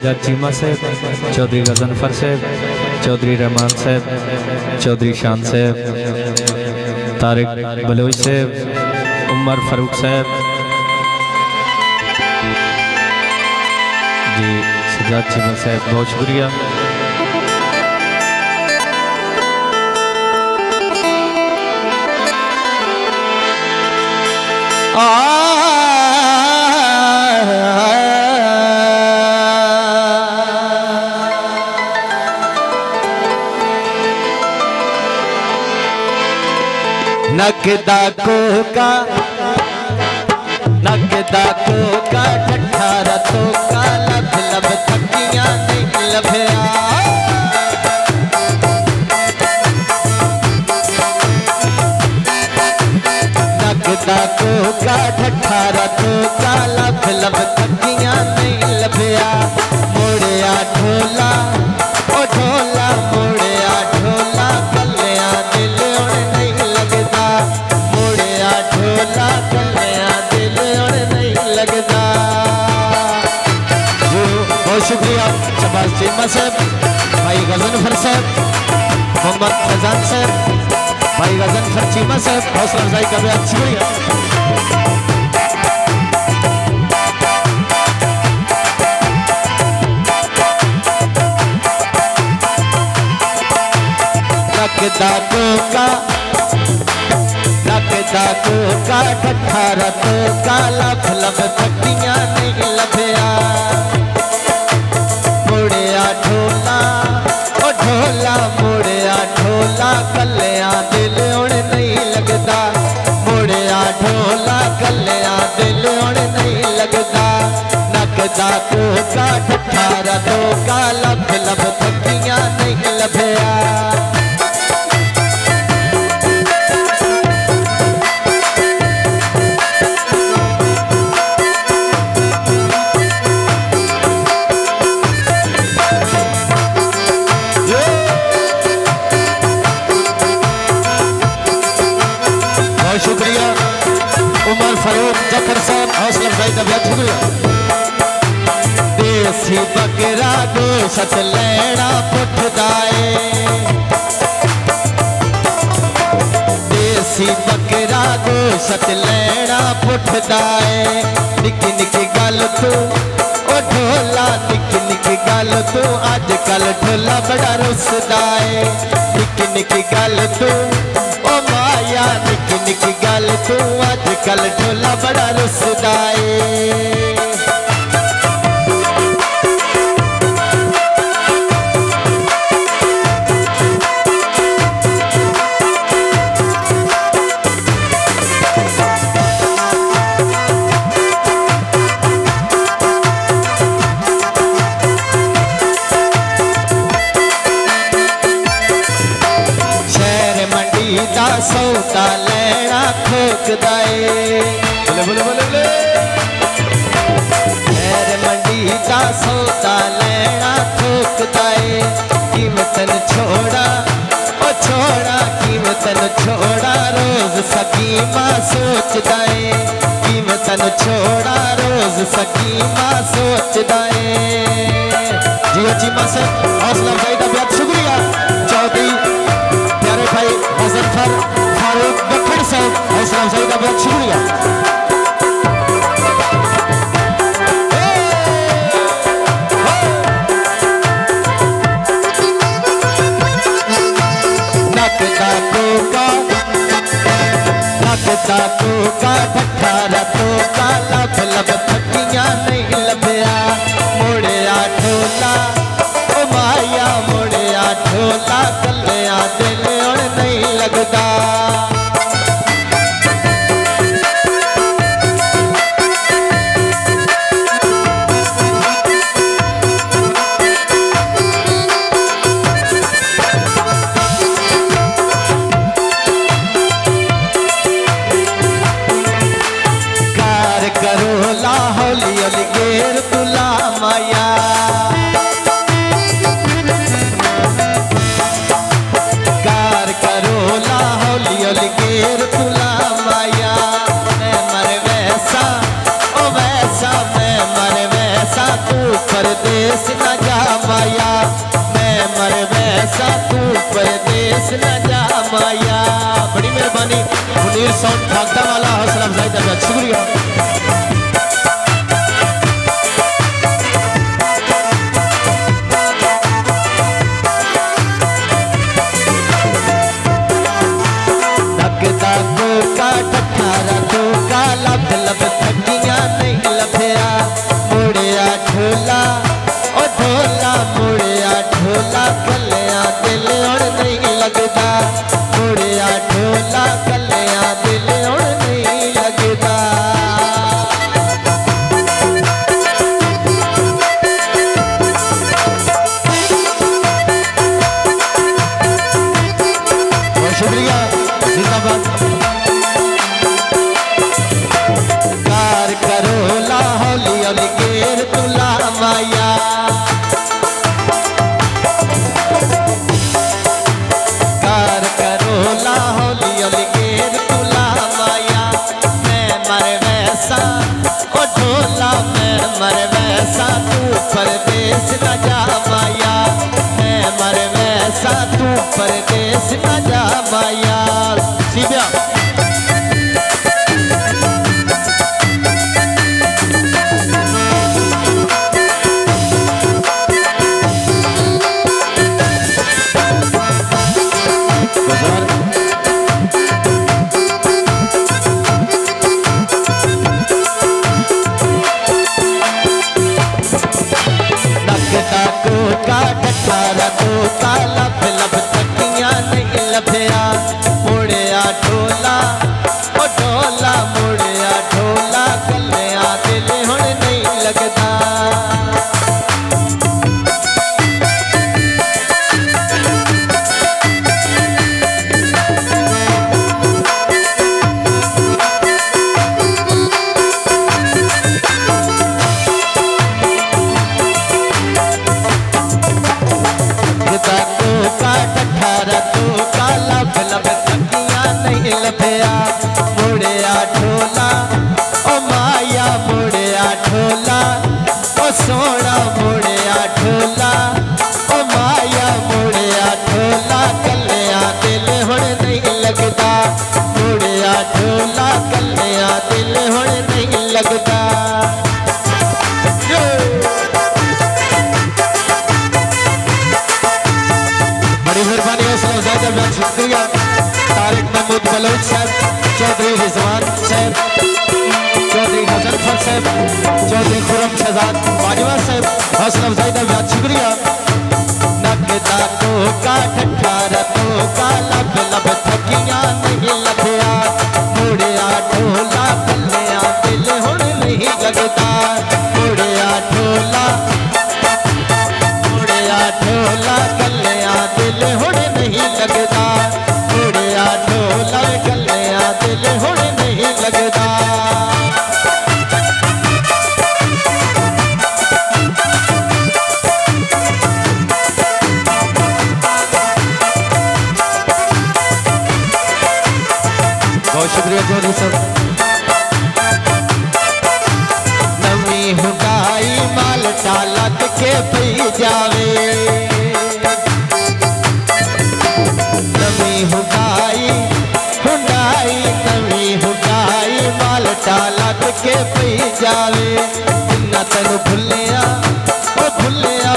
चीमा साहब, चौधरी गजनफर साहब, चौधरी रहमान साहब, चौधरी शान साहब, तारिक बलोच साहब, उमर फारूक साहब जी, सजाद चीमा साहब बहुत शुक्रिया। नगदा कोका ठठारा तो का लब लब थकियां नहीं लभया। नगदा कोका ठठारा तो का लब लब थकियां नहीं लभया। मोड़िया ढोला ओ ढोला मोड़िया ढोला कलिया दिल उड़ नहीं लगदा। मोड़िया ढोला कलिया दिल उड़ नहीं लगदा। जो बहुत शुक्रिया शबाज चीमा साहब, भाई गजनफर साहब, मोहम्मद फैजान साहब, भाई गजनफर चीमा साहब, हौसला अफजाई का बेहद शुक्रिया। नगदा कोका ठठारा तो का लब लब थकियां नहीं लभया। मोड़िया ढोला ओ ढोला मोड़िया ढोला कलिया दिल उड़ नहीं लगदा। मोड़िया ढोला कलिया दिल उड़ नहीं लगदा। नगदा कोका ठठारा तो का लब लब थकियां नहीं लभया। शुक्रिया उमर फारूक जखर साहब, हौसला अफजाई का बेहद शुक्रिया। देसी बकरा गोशत लेना पुठदाए। देसी बकरा गोशत लेना पुठदाए। निकी निकी गल तू ओ ढोला निकी निकी गल तू अज कल ढोला बड़ा रुसदाए। निकी निकी गल तू ओ माया निकी निकी गल तू अज कल ढोला बड़ा रुसदाए। सौदा लेना ठोकदाए। बोले बोले बोले बोले। खैर मंडी दा सौदा लेना ठोकदाए। कीमतन छोड़ा ओ छोड़ा कीमतन छोड़ा रोज सकीमा सोचदाए। कीमतन छोड़ा रोज सकीमा सोचदाए। जियो चीमा से हौसला अफजाई का बेहद शुक्रिया। चौधरी प्यारे भाई गजनफर फारूक बखर साहब, हौसला अफजाई का बहुत शुक्रिया। नगदा कोका ठठारा तो का लब लब थकियां नहीं लभया। मोड़िया ढोला ओ माया मोड़िया ढोला कलिया दिल उड़ नहीं लगदा। परदेस न जा माया, मैं मर वैसा तू परदेस न जा माया। बड़ी मेहरबानी मुनीर साउंड ठाकदा वाला, हौसला अफजाई का बहुत शुक्रिया। शुक्रिया जिंदाबाद। कार करो ला हौली हौली गेर तुला माया, कार करो ला हौली हौली गेर तुला माया। मैं मर वैसा ओ ढोला, मैं मर वैसा तू परदेस न जा माया, मैं मर वैसा तू परदेस न जा माया। सीधा मुड़िया ढोला ओ ढोला, मुड़िया ढोला कलिया दिल हुण नहीं लगदा। मुड़िया ढोला ओ माया, मुड़िया ढोला ओ सोना, मुड़िया ढोला ओ माया, मुड़िया ढोला कलिया दिल हुण नहीं लगदा, मुड़िया ढोला कलिया दिल हुण नहीं लगदा। बड़ी मेहरबानी, हौसला अफजाई का बहुत शुक्रिया। तारिक महमूद बलोच साहब, चौधरी रिजवान साहब, चौधरी हजरफर साहब, चौधरी खुरम शहजाद बाजवा साहब, हौसला अफजाई का बहुत शुक्रिया। नगदा तो का ठठारा तो का लब लब थकियां नहीं लभया, मुड़िया ढोला कलिया दिल हुण नहीं लगदा, मुड़िया ढोला, मुड़िया ढोला कलिया दिल हुण नहीं लगदा, मुड़िया ढोला कलिया दिल हुण नहीं लगदा। बहुत शुक्रिया चौधरी साहब। नवी हुगाई माल टालत के पी जावे, नवी हुगाई हुंडाई, नवी हुगाई माल टालत के पी जावे। जिन्ना तेन भुलिया ओ भुलिया